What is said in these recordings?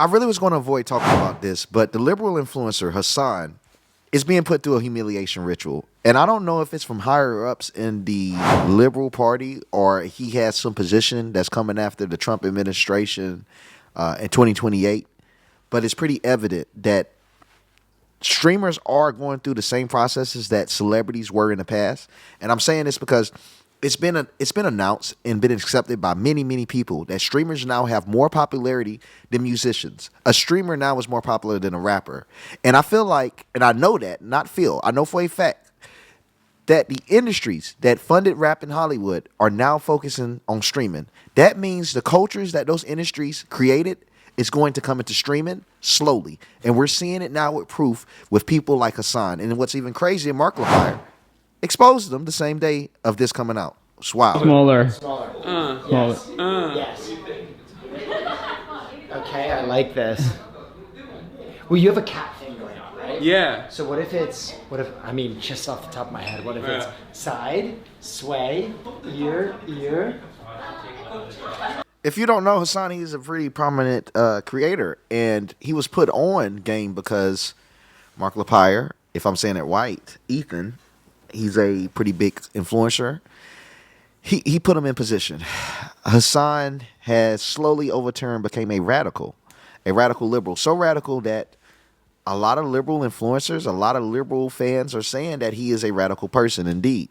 I really was going to avoid talking about this, but the liberal influencer Hassan is being put through a humiliation ritual. And I don't know if it's from higher ups in the Liberal Party or he has some position that's coming after the Trump administration in 2028. But it's pretty evident that streamers are going through the same processes that celebrities were in the past. And I'm saying this because it's been announced and been accepted by many people that streamers now have more popularity than musicians. A streamer now is more popular than a rapper. And I feel like, and I know that, not feel, I know for a fact that the industries that funded rap in Hollywood are now focusing on streaming. That means the cultures that those industries created is going to come into streaming slowly. And we're seeing it now with proof with people like Hassan. And what's even crazier, Mark Lafire exposed them the same day of this coming out. It's wild. Smaller. Smaller. Yes. Okay, I like this. Well, you have a cat thing going on, right? Yeah. So what if, I mean, just off the top of my head, what if it's side, sway, ear? If you don't know, Hassan, he's a pretty prominent creator. And he was put on game because Mark Lafire, if I'm saying it right, Ethan, he's a pretty big influencer. He put him in position. Hassan has slowly overturned, became a radical liberal. So radical that a lot of liberal influencers, a lot of liberal fans are saying that he is a radical person indeed.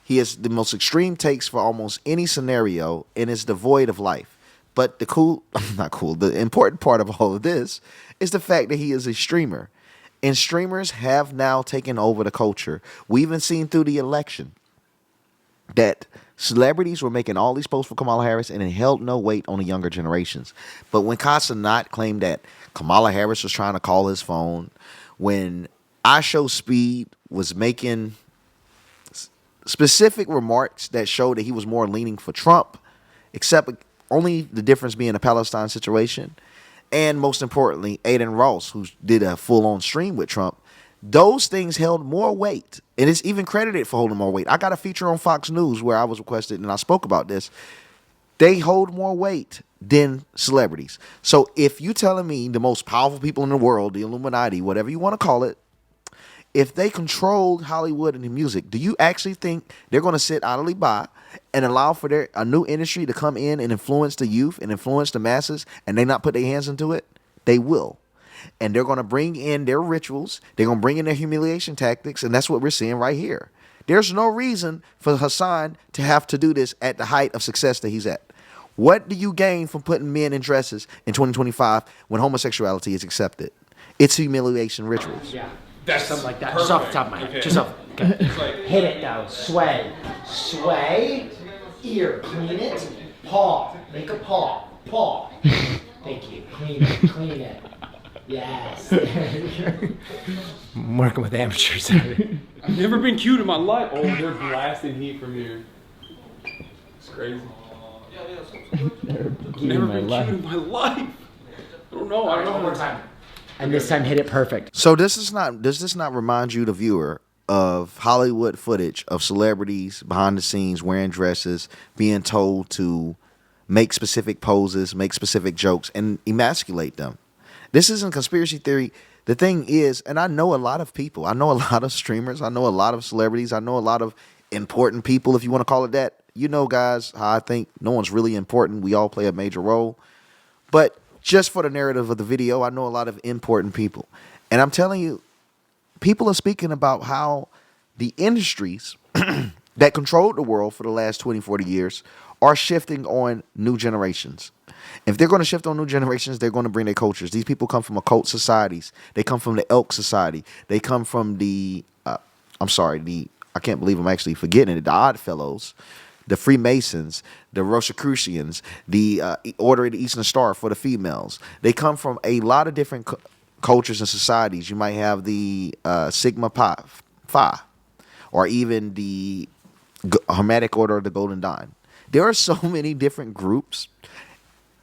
He has the most extreme takes for almost any scenario and is devoid of life. But the important part of all of this is the fact that he is a streamer. And streamers have now taken over the culture. We even seen through the election that celebrities were making all these posts for Kamala Harris and it held no weight on the younger generations. But when Hasan claimed that Kamala Harris was trying to call his phone, when I Show Speed was making specific remarks that showed that he was more leaning for Trump, except only the difference being the Palestine situation, and most importantly, Aiden Ross, who did a full-on stream with Trump, those things held more weight. And it's even credited for holding more weight. I got a feature on Fox News where I was requested and I spoke about this. They hold more weight than celebrities. So if you telling me the most powerful people in the world, the Illuminati, whatever you want to call it, if they controlled Hollywood and the music, do you actually think they're going to sit idly by and allow for a new industry to come in and influence the youth and influence the masses and they not put their hands into it? They will. And they're going to bring in their rituals. They're going to bring in their humiliation tactics. And that's what we're seeing right here. There's no reason for Hassan to have to do this at the height of success that he's at. What do you gain from putting men in dresses in 2025 when homosexuality is accepted? It's humiliation rituals. Yeah. That's something like that. Perfect. Just off the top of my head. Okay. Just off. Okay. Hit it though. Sway. Sway. Ear. Clean it. Paw. Make a paw. Paw. Thank you. Clean it. Clean it. Yes. I'm working with amateurs. I've never been cute in my life. Oh, they're blasting heat from here. It's crazy. I've never been cute in my life. I don't know. One more time. And this time hit it perfect. So does this not remind you, the viewer, of Hollywood footage of celebrities behind the scenes wearing dresses, being told to make specific poses, make specific jokes, and emasculate them? This isn't conspiracy theory. The thing is, and I know a lot of people. I know a lot of streamers. I know a lot of celebrities. I know a lot of important people, if you want to call it that. You know, guys, how I think no one's really important. We all play a major role. But just for the narrative of the video, I know a lot of important people. And I'm telling you, people are speaking about how the industries that controlled the world for the last 20, 40 years are shifting on new generations. If they're going to shift on new generations, they're going to bring their cultures. These people come from occult societies. They come from the Elk Society. They come from I can't believe I'm actually forgetting it, the Odd Fellows, the Freemasons, the Rosicrucians, the Order of the Eastern Star for the females. They come from a lot of different cultures and societies. You might have the Sigma Phi, or even the Hermetic Order of the Golden Dawn. There are so many different groups.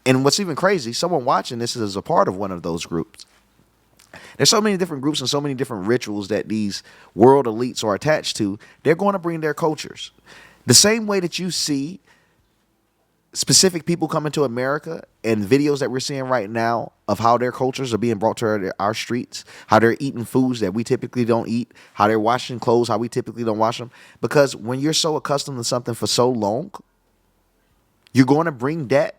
And what's even crazy, someone watching this is a part of one of those groups. There's so many different groups and so many different rituals that these world elites are attached to. They're going to bring their cultures. The same way that you see specific people coming to America and videos that we're seeing right now of how their cultures are being brought to our streets, how they're eating foods that we typically don't eat, how they're washing clothes, how we typically don't wash them. Because when you're so accustomed to something for so long, you're going to bring that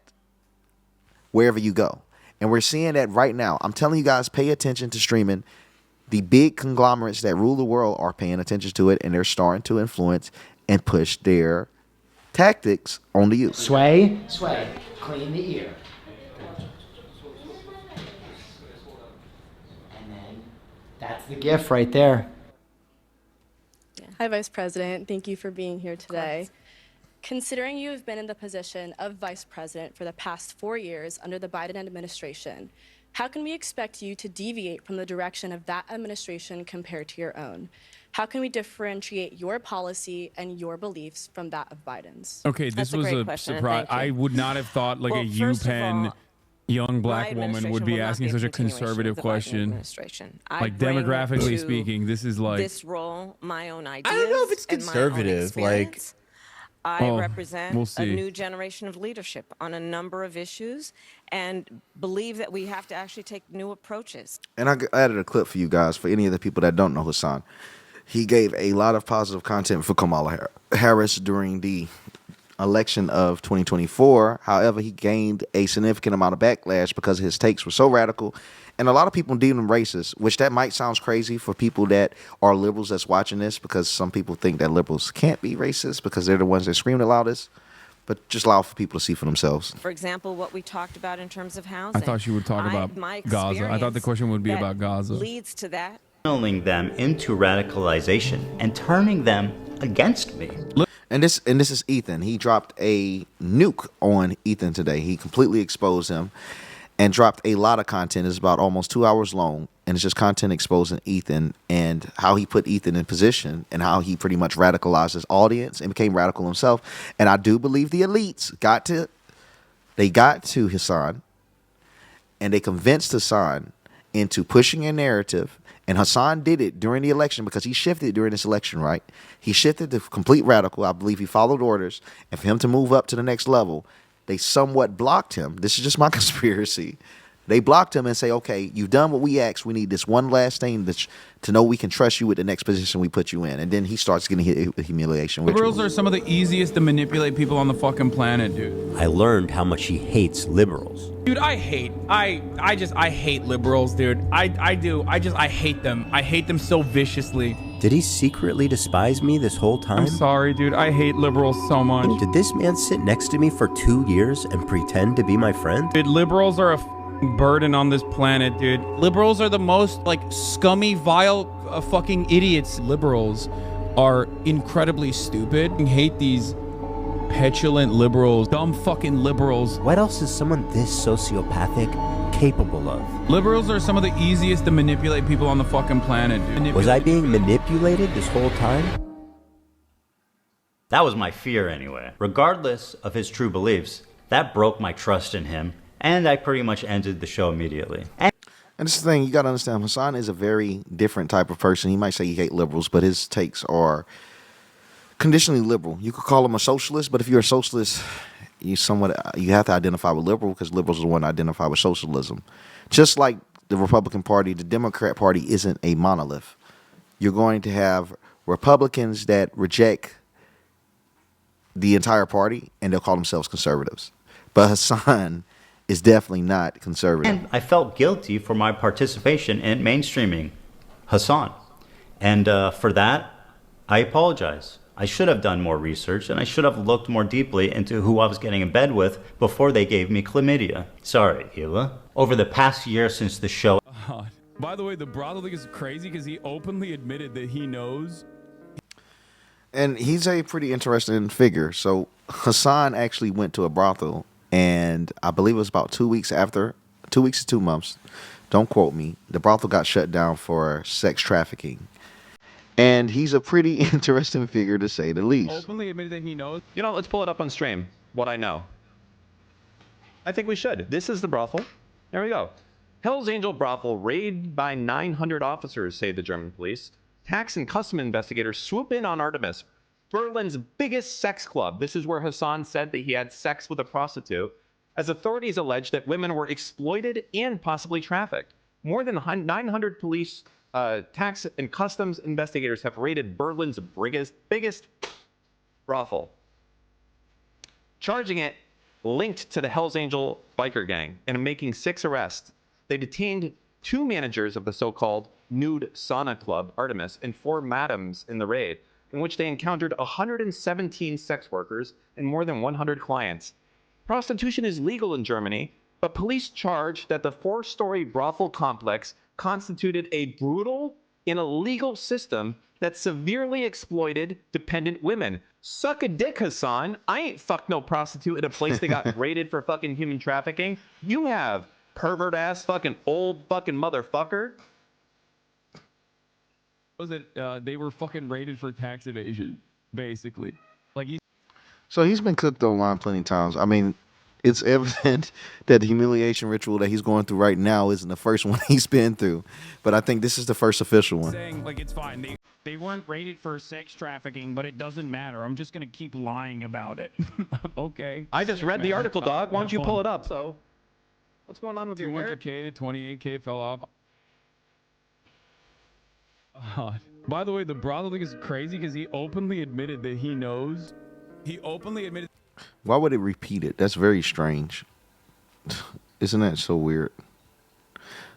wherever you go. And we're seeing that right now. I'm telling you guys, pay attention to streaming. The big conglomerates that rule the world are paying attention to it, and they're starting to influence and push their tactics onto you. Sway, sway, clean the ear. And then that's the gift right there. Hi, Vice President. Thank you for being here today. Considering you have been in the position of Vice President for the past 4 years under the Biden administration, how can we expect you to deviate from the direction of that administration compared to your own? How can we differentiate your policy and your beliefs from that of Biden's? Okay, this was a surprise. I would not have thought like a UPenn young black woman would be asking such a conservative question. Like demographically speaking, this is like this role, my own ideas. I don't know if it's conservative. Like, I represent we'll a new generation of leadership on a number of issues and believe that we have to actually take new approaches. And I added a clip for you guys, for any of the people that don't know Hassan. He gave a lot of positive content for Kamala Harris during the election of 2024. However, he gained a significant amount of backlash because his takes were so radical. And a lot of people deem him racist, which that might sound crazy for people that are liberals that's watching this, because some people think that liberals can't be racist because they're the ones that scream the loudest. But just allow for people to see for themselves. For example, what we talked about in terms of housing. I thought you would talk about Gaza. I thought the question would be about Gaza. Leads to that. Channeling them into radicalization and turning them against me. And this is Ethan. He dropped a nuke on Ethan today. He completely exposed him and dropped a lot of content. It's about almost 2 hours long, and it's just content exposing Ethan and how he put Ethan in position and how he pretty much radicalized his audience and became radical himself. And I do believe the elites got to Hassan, and they convinced Hassan into pushing a narrative. And Hassan did it during the election because he shifted during this election, right? He shifted to complete radical. I believe he followed orders. And for him to move up to the next level, they somewhat blocked him. This is just my conspiracy. They blocked him and say, okay, you've done what we asked. We need this one last thing to know we can trust you with the next position we put you in. And then he starts getting hit with humiliation. Liberals are some of the easiest to manipulate people on the fucking planet, dude. I learned how much he hates liberals. Dude, I hate liberals, dude. I do. I hate them. I hate them so viciously. Did he secretly despise me this whole time? I'm sorry, dude. I hate liberals so much. Did this man sit next to me for 2 years and pretend to be my friend? Dude, liberals are a burden on this planet, dude. Liberals are the most like scummy, vile fucking idiots. Liberals are incredibly stupid. I hate these petulant liberals, dumb fucking liberals. What else is someone this sociopathic capable of? Liberals are some of the easiest to manipulate people on the fucking planet, dude. Was I being manipulated this whole time? That was my fear anyway. Regardless of his true beliefs, that broke my trust in him, and I pretty much ended the show immediately. And this is the thing, you got to understand, Hassan is a very different type of person. He might say he hates liberals, but his takes are conditionally liberal. You could call him a socialist, but if you're a socialist, you have to identify with liberal, because liberals are the one to identify with socialism. Just like the Republican Party, the Democrat Party isn't a monolith. You're going to have Republicans that reject the entire party, and they'll call themselves conservatives. But Hassan is definitely not conservative. And I felt guilty for my participation in mainstreaming Hassan. And for that, I apologize. I should have done more research, and I should have looked more deeply into who I was getting in bed with before they gave me chlamydia. Sorry, Hila. Over the past year since the show... By the way, the brothel thing is crazy because he openly admitted that he knows. And he's a pretty interesting figure. So Hassan actually went to a brothel, and I believe it was about 2 weeks after, 2 weeks to 2 months, don't quote me, the brothel got shut down for sex trafficking. And he's a pretty interesting figure, to say the least. Openly admitted that he knows. You know, let's pull it up on stream, what I know. I think we should. This is the brothel. There we go. Hell's Angel brothel raided by 900 officers, say the German police. Tax and custom investigators swoop in on Artemis. Berlin's biggest sex club. This is where Hassan said that he had sex with a prostitute, as authorities allege that women were exploited and possibly trafficked. More than 900 police, tax and customs investigators have raided Berlin's biggest brothel, charging it linked to the Hells Angel biker gang and making 6 arrests. They detained 2 managers of the so-called nude sauna club, Artemis, and 4 madams in the raid, in which they encountered 117 sex workers and more than 100 clients. Prostitution is legal in Germany, but police charge that the 4-story brothel complex constituted a brutal and illegal system that severely exploited dependent women. Suck a dick, Hassan. I ain't fucked no prostitute at a place that got raided for fucking human trafficking. You have, pervert ass fucking old fucking motherfucker. Was it they were fucking raided for tax evasion, basically. Like So he's been cooked online plenty of times. I mean, it's evident that the humiliation ritual that he's going through right now isn't the first one he's been through, but I think this is the first official one. saying like it's fine. They weren't raided for sex trafficking, but it doesn't matter. I'm just gonna keep lying about it. Okay. I just read the article, dog. Why don't you pull it up? So, what's going on with your hair? 200K to 28K fell off. By the way, the brothel thing is crazy because he openly admitted that he knows. He openly admitted. Why would it repeat it? That's very strange. Isn't that so weird?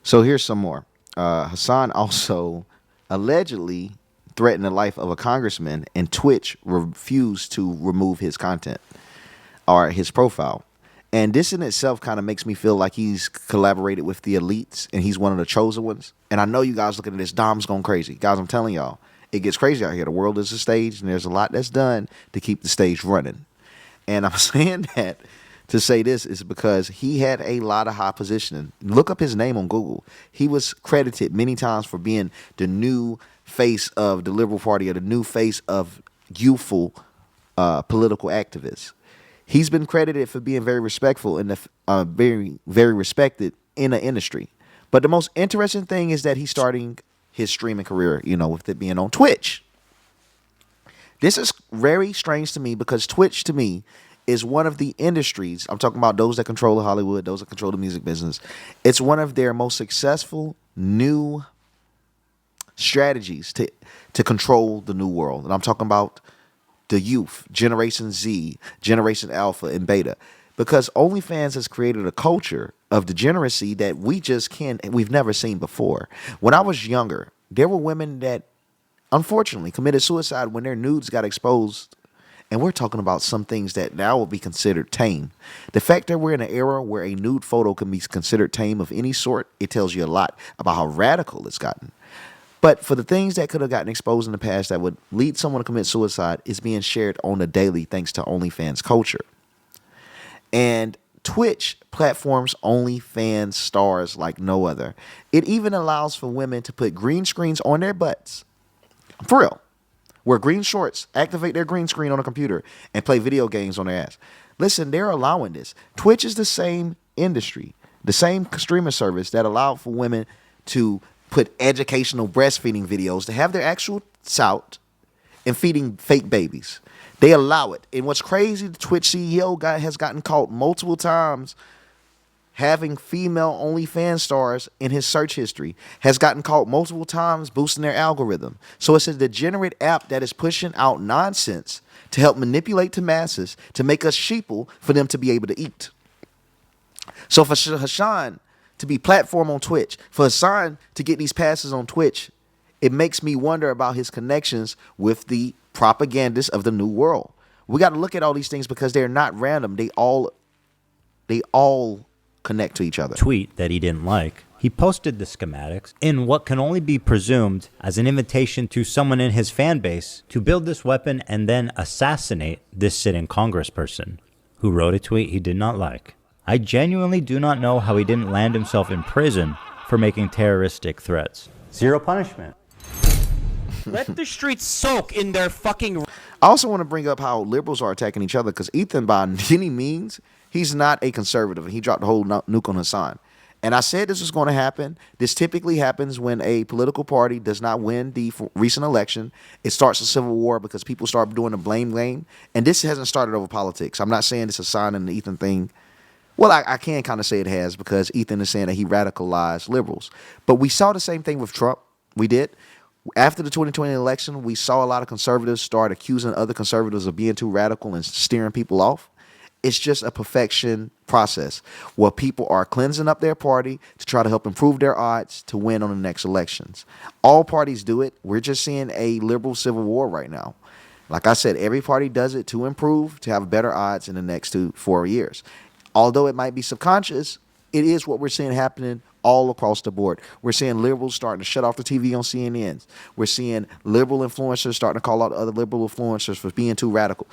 So here's some more. Hassan also allegedly threatened the life of a congressman, and Twitch refused to remove his content or his profile. And this in itself kind of makes me feel like he's collaborated with the elites and he's one of the chosen ones. And I know you guys looking at this, Dom's going crazy. Guys, I'm telling y'all, it gets crazy out here. The world is a stage and there's a lot that's done to keep the stage running. And I'm saying that to say this is because he had a lot of high positioning. Look up his name on Google. He was credited many times for being the new face of the Liberal Party or the new face of youthful political activists. He's been credited for being very respectful and very, very respected in the industry. But the most interesting thing is that he's starting his streaming career, you know, with it being on Twitch. This is very strange to me because Twitch, to me, is one of the industries. I'm talking about those that control Hollywood, those that control the music business. It's one of their most successful new strategies to control the new world. And I'm talking about the youth, Generation Z, Generation Alpha, and Beta. Because OnlyFans has created a culture of degeneracy that we've never seen before. When I was younger, there were women that unfortunately committed suicide when their nudes got exposed. And we're talking about some things that now would be considered tame. The fact that we're in an era where a nude photo can be considered tame of any sort, it tells you a lot about how radical it's gotten. But for the things that could have gotten exposed in the past that would lead someone to commit suicide is being shared on the daily thanks to OnlyFans culture. And Twitch platforms OnlyFans stars like no other. It even allows for women to put green screens on their butts. For real. Where green shorts activate their green screen on a computer and play video games on their ass. Listen, they're allowing this. Twitch is the same industry, the same streaming service that allowed for women to put educational breastfeeding videos to have their actual out and feeding fake babies. They allow it. And what's crazy, the Twitch CEO has gotten caught multiple times having female OnlyFans stars in his search history, has gotten caught multiple times boosting their algorithm. So it's a degenerate app that is pushing out nonsense to help manipulate the masses to make us sheeple for them to be able to eat. So for Hassan to be platformed on Twitch, for Hassan to get these passes on Twitch, it makes me wonder about his connections with the propagandists of the new world. We got to look at all these things because they're not random. They all connect to each other. Tweet that he didn't like. He posted the schematics in what can only be presumed as an invitation to someone in his fan base to build this weapon and then assassinate this sitting congressperson who wrote a tweet he did not like. I genuinely do not know how he didn't land himself in prison for making terroristic threats. Zero punishment. Let the streets soak in their fucking... I also want to bring up how liberals are attacking each other because Ethan, by any means, he's not a conservative. And he dropped the whole nuke on Hassan. And I said this was going to happen. This typically happens when a political party does not win the recent election. It starts a civil war because people start doing the blame game. And this hasn't started over politics. I'm not saying it's a sign in the Ethan thing. Well, I can kind of say it has, because Ethan is saying that he radicalized liberals. But we saw the same thing with Trump. We did. After the 2020 election, we saw a lot of conservatives start accusing other conservatives of being too radical and steering people off. It's just a perfection process where people are cleansing up their party to try to help improve their odds to win on the next elections. All parties do it. We're just seeing a liberal civil war right now. Like I said, every party does it to improve, to have better odds in the next 4 years. Although it might be subconscious, it is what we're seeing happening all across the board. We're seeing liberals starting to shut off the TV on CNN. We're seeing liberal influencers starting to call out other liberal influencers for being too radical.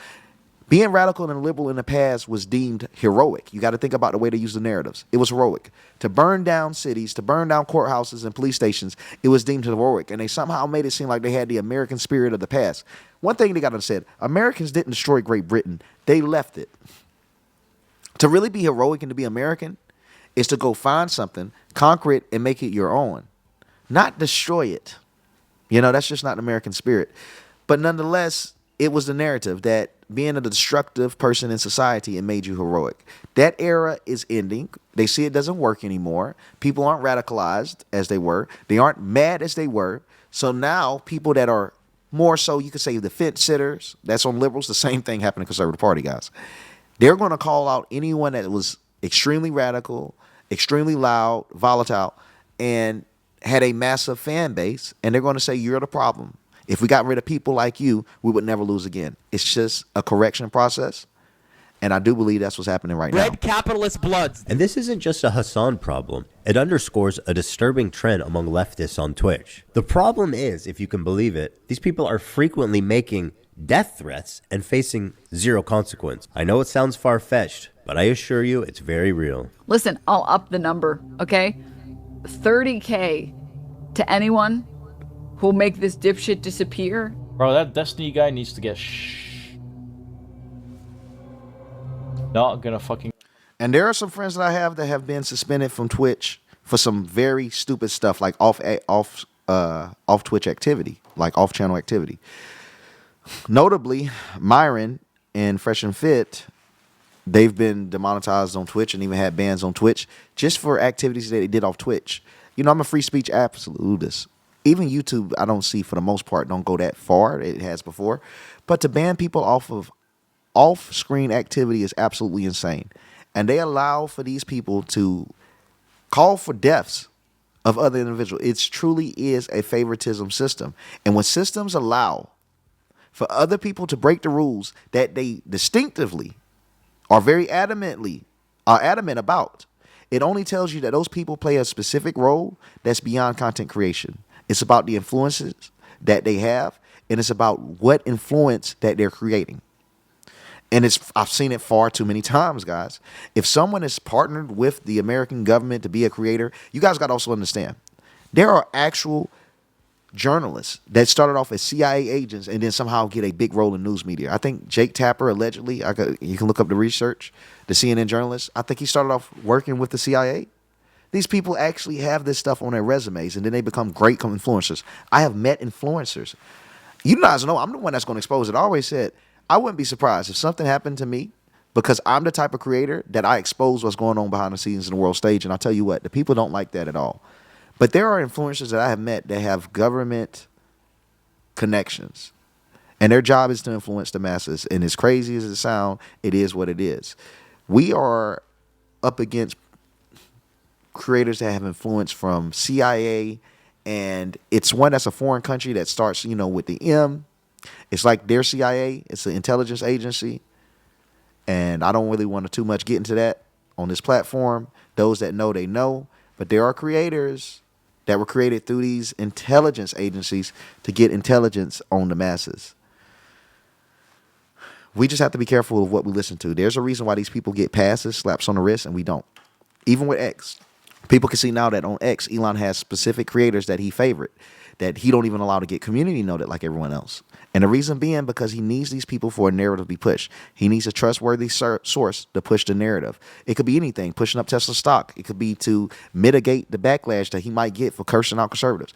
Being radical and liberal in the past was deemed heroic. You got to think about the way they use the narratives. It was heroic. To burn down cities, to burn down courthouses and police stations, it was deemed heroic. And they somehow made it seem like they had the American spirit of the past. One thing they got to understand, Americans didn't destroy Great Britain. They left it. To really be heroic and to be American is to go find something, conquer it, and make it your own. Not destroy it. You know, that's just not the American spirit. But nonetheless, it was the narrative that being a destructive person in society, it made you heroic. That era is ending. They see it doesn't work anymore. People aren't radicalized as they were. They aren't mad as they were. So now people that are more so, you could say, the fence sitters, that's on liberals, the same thing happened to Conservative Party guys. They're going to call out anyone that was extremely radical, extremely loud, volatile, and had a massive fan base, and they're going to say, you're the problem. If we got rid of people like you, we would never lose again. It's just a correction process, and I do believe that's what's happening right now. Red capitalist bloods. And this isn't just a Hassan problem. It underscores a disturbing trend among leftists on Twitch. The problem is, if you can believe it, these people are frequently making death threats and facing zero consequence. I know it sounds far-fetched, but I assure you it's very real. Listen, I'll up the number, okay? 30K to anyone who'll make this dipshit disappear. Bro, that Destiny guy needs to get not gonna fucking. And there are some friends that I have that have been suspended from Twitch for some very stupid stuff, like off Twitch activity, like off channel activity. Notably, Myron and Fresh and Fit, they've been demonetized on Twitch and even had bans on Twitch just for activities that they did off Twitch. You know, I'm a free speech absolutist. Even YouTube, I don't see, for the most part, don't go that far. It has before. But to ban people off of off-screen activity is absolutely insane. And they allow for these people to call for deaths of other individuals. It truly is a favoritism system. And when systems allow for other people to break the rules that they distinctively are very adamant about, it only tells you that those people play a specific role that's beyond content creation. It's about the influences that they have, and it's about what influence that they're creating. And I've seen it far too many times, guys. If someone is partnered with the American government to be a creator, you guys got to also understand, there are actual journalists that started off as CIA agents and then somehow get a big role in news media. I think Jake Tapper, allegedly, you can look up the research, the CNN journalist, I think he started off working with the CIA. These people actually have this stuff on their resumes, and then they become great influencers. I have met influencers. You guys know I'm the one that's going to expose it. I always said, I wouldn't be surprised if something happened to me, because I'm the type of creator that I expose what's going on behind the scenes in the world stage. And I'll tell you what, the people don't like that at all. But there are influencers that I have met that have government connections, and their job is to influence the masses. And as crazy as it sounds, it is what it is. We are up against creators that have influence from CIA, and it's one that's a foreign country that starts, with the M. It's like their CIA. It's an intelligence agency. And I don't really want to too much get into that on this platform. Those that know, they know. But there are creators that were created through these intelligence agencies to get intelligence on the masses. We just have to be careful of what we listen to. There's a reason why these people get passes, slaps on the wrist, and we don't. Even with X. People can see now that on X, Elon has specific creators that he favored, that he don't even allow to get community noted like everyone else. And the reason being because he needs these people for a narrative to be pushed. He needs a trustworthy source to push the narrative. It could be anything, pushing up Tesla stock. It could be to mitigate the backlash that he might get for cursing out conservatives.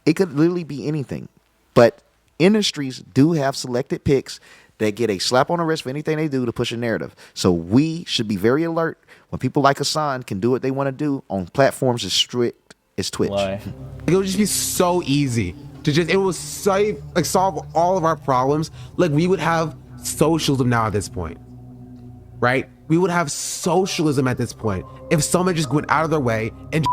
It could literally be anything. But industries do have selected picks that get a slap on the wrist for anything they do to push a narrative. So we should be very alert when people like Hassan can do what they want to do on platforms as strict as Twitch. It would just be so easy to just, it will save, like, solve all of our problems. Like, we would have socialism now at this point, right? We would have socialism at this point if someone just went out of their way and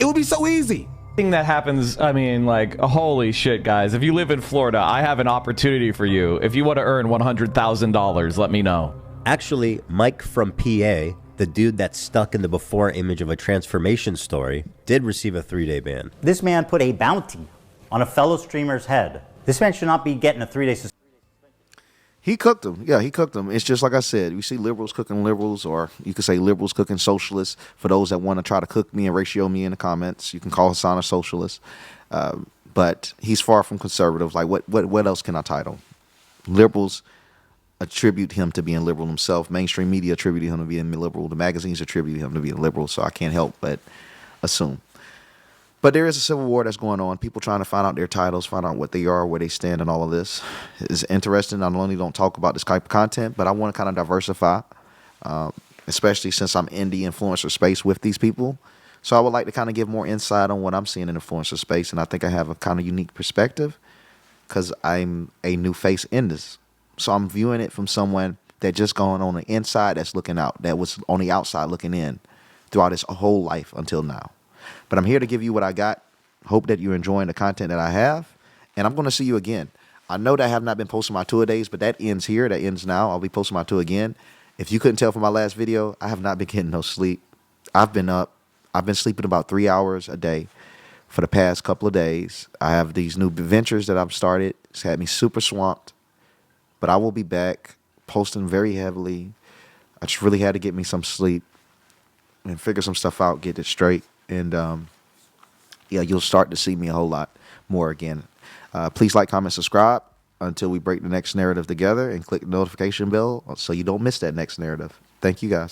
it would be so easy. Thing that happens, I mean, like, holy shit, guys. If you live in Florida, I have an opportunity for you. If you want to earn $100,000, let me know. Actually, Mike from PA, the dude that's stuck in the before image of a transformation story, did receive a 3-day ban. This man put a bounty on a fellow streamer's head. This man should not be getting a 3-day suspension. He cooked them. Yeah, he cooked them. It's just like I said. You see liberals cooking liberals, or you could say liberals cooking socialists. For those that want to try to cook me and ratio me in the comments, you can call Hassan a socialist. But he's far from conservative. Like, what else can I title? Liberals attribute him to being liberal himself. Mainstream media attribute him to being liberal. The magazines attribute him to being liberal. So I can't help but assume. But there is a civil war that's going on. People trying to find out their titles, find out what they are, where they stand, and all of this is interesting. I not only don't talk about this type of content, but I want to kind of diversify, especially since I'm in the influencer space with these people. So I would like to kind of give more insight on what I'm seeing in influencer space, and I think I have a kind of unique perspective because I'm a new face in this. So I'm viewing it from someone that just gone on the inside that's looking out, that was on the outside looking in throughout his whole life until now. But I'm here to give you what I got. Hope that you're enjoying the content that I have. And I'm going to see you again. I know that I have not been posting my tour days, but that ends here. That ends now. I'll be posting my tour again. If you couldn't tell from my last video, I have not been getting no sleep. I've been up. I've been sleeping about 3 hours a day for the past couple of days. I have these new ventures that I've started. It's had me super swamped. But I will be back posting very heavily. I just really had to get me some sleep and figure some stuff out, get it straight. And, yeah, you'll start to see me a whole lot more again. Please like, comment, subscribe until we break the next narrative together, and click the notification bell so you don't miss that next narrative. Thank you, guys.